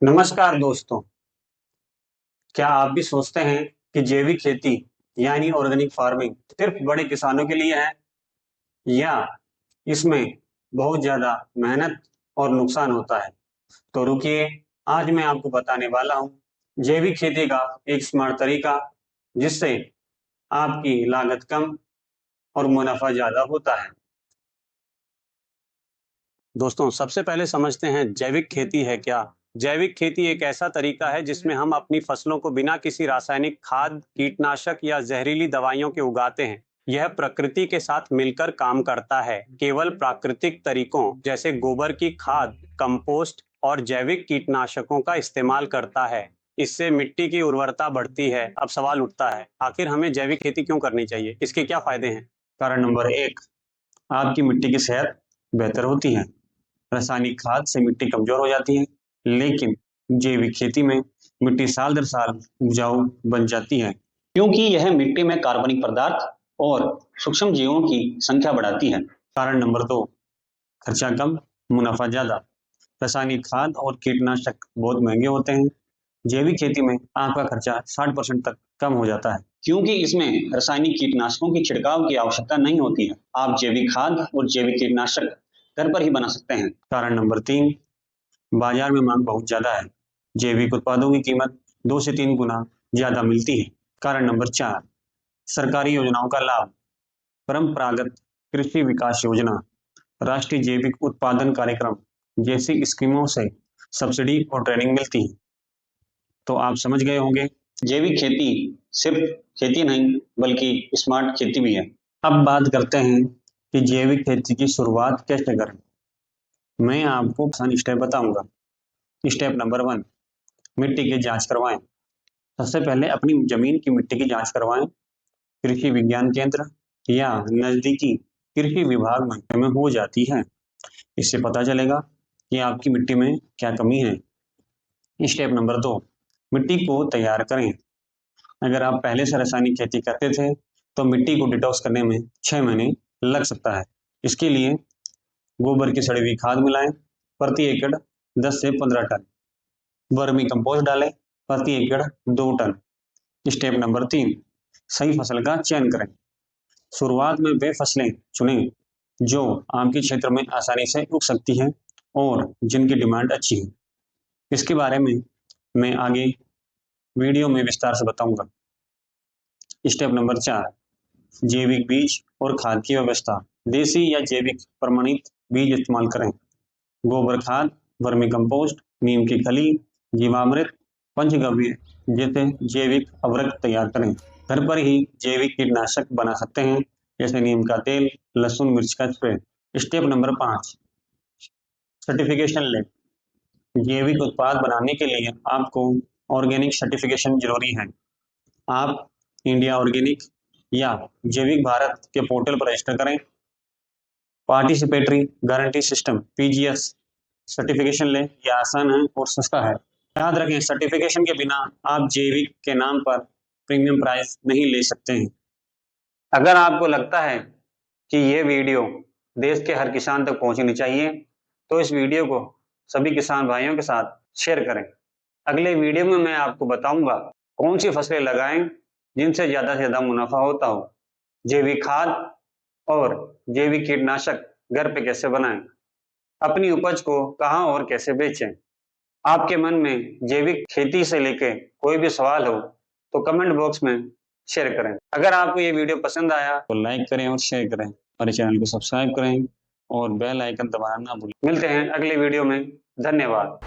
नमस्कार दोस्तों। क्या आप भी सोचते हैं कि जैविक खेती यानी ऑर्गेनिक फार्मिंग सिर्फ बड़े किसानों के लिए है, या इसमें बहुत ज्यादा मेहनत और नुकसान होता है? तो रुकिए, आज मैं आपको बताने वाला हूँ जैविक खेती का एक स्मार्ट तरीका, जिससे आपकी लागत कम और मुनाफा ज्यादा होता है। दोस्तों, सबसे पहले समझते हैं जैविक खेती है क्या। जैविक खेती एक ऐसा तरीका है जिसमें हम अपनी फसलों को बिना किसी रासायनिक खाद, कीटनाशक या जहरीली दवाइयों के उगाते हैं। यह प्रकृति के साथ मिलकर काम करता है। केवल प्राकृतिक तरीकों जैसे गोबर की खाद, कंपोस्ट और जैविक कीटनाशकों का इस्तेमाल करता है। इससे मिट्टी की उर्वरता बढ़ती है। अब सवाल उठता है, आखिर हमें जैविक खेती क्यों करनी चाहिए? इसके क्या फायदे हैं? कारण नंबर 1, आपकी मिट्टी की सेहत बेहतर होती है। रासायनिक खाद से मिट्टी कमजोर हो जाती है, लेकिन जैविक खेती में मिट्टी साल दर साल उपजाऊ बन जाती है, क्योंकि यह मिट्टी में कार्बनिक पदार्थ और सूक्ष्म जीवों की संख्या बढ़ाती है। कारण नंबर 2, खर्चा कम, मुनाफा ज्यादा। रासायनिक खाद और कीटनाशक बहुत महंगे होते हैं। जैविक खेती में आपका खर्चा 60% तक कम हो जाता है, क्योंकि इसमें रासायनिक कीटनाशकों की छिड़काव की आवश्यकता नहीं होती है। आप जैविक खाद और जैविक कीटनाशक घर पर ही बना सकते हैं। कारण नंबर 3, बाजार में मांग बहुत ज्यादा है। जैविक उत्पादों की कीमत 2 से 3 गुना ज्यादा मिलती है। कारण नंबर 4, सरकारी योजनाओं का लाभ। परंपरागत कृषि विकास योजना, राष्ट्रीय जैविक उत्पादन कार्यक्रम जैसी स्कीमों से सब्सिडी और ट्रेनिंग मिलती है। तो आप समझ गए होंगे, जैविक खेती सिर्फ खेती नहीं बल्कि स्मार्ट खेती भी है। अब बात करते हैं कि जैविक खेती की शुरुआत कैसे करें। मैं आपको आसान स्टेप बताऊंगा। स्टेप नंबर 1, मिट्टी की जांच करवाएं। सबसे पहले अपनी जमीन की मिट्टी की जांच करवाएं। कृषि विज्ञान केंद्र या नजदीकी कृषि विभाग में हो जाती है। इससे पता चलेगा कि आपकी मिट्टी में क्या कमी है। स्टेप नंबर 2, मिट्टी को तैयार करें। अगर आप पहले से रासायनिक खेती करते थे तो मिट्टी को डिटॉक्स करने में 6 महीने लग सकता है। इसके लिए गोबर की सड़ी हुई खाद मिलाएं, प्रति एकड़ 10 से 15 टन। वर्मी कंपोस्ट डालें, प्रति एकड़ 2 टन। स्टेप नंबर 3, सही फसल का चयन करें। शुरुआत में वे फसलें चुनें जो आपके क्षेत्र में आसानी से उग सकती हैं और जिनकी डिमांड अच्छी है। इसके बारे में मैं आगे वीडियो में विस्तार से बताऊंगा। स्टेप नंबर 4, जैविक बीज और खाद की व्यवस्था। देसी या जैविक प्रमाणित बीज इस्तेमाल करें। गोबर खाद, वर्मी कंपोस्ट, नीम की खली, जीवामृत, पंचगव्य जैसे जैविक उर्वरक तैयार करें। घर पर ही जैविक कीटनाशक बना सकते हैं, जैसे नीम का तेल, लहसुन मिर्च का स्प्रे। स्टेप नंबर 5, सर्टिफिकेशन लें। जैविक उत्पाद बनाने के लिए आपको ऑर्गेनिक सर्टिफिकेशन जरूरी है। आप इंडिया ऑर्गेनिक या जैविक भारत के पोर्टल पर रजिस्टर करें। Participatory guarantee system PGS certification लें। यह आसान है और सस्ता है। याद रखें, सर्टिफिकेशन के बिना आप जैविक के नाम पर प्रीमियम प्राइस नहीं ले सकते हैं। अगर आपको लगता है कि ये वीडियो देश के हर किसान तक पहुंचनी चाहिए, तो इस वीडियो को सभी किसान भाइयों के साथ शेयर करें। अगले वीडियो में मैं आपको बताऊंगा कौन सी फसलें लगाएं जिनसे ज्यादा से ज्यादा मुनाफा होता हो। जैविक खाद और जैविक कीटनाशक घर पे कैसे बनाएं, अपनी उपज को कहां और कैसे बेचें। आपके मन में जैविक खेती से लेके कोई भी सवाल हो तो कमेंट बॉक्स में शेयर करें। अगर आपको ये वीडियो पसंद आया तो लाइक करें और शेयर करें, हमारे चैनल को सब्सक्राइब करें और बेल आइकन दबाना ना भूलें। मिलते हैं अगले वीडियो में। धन्यवाद।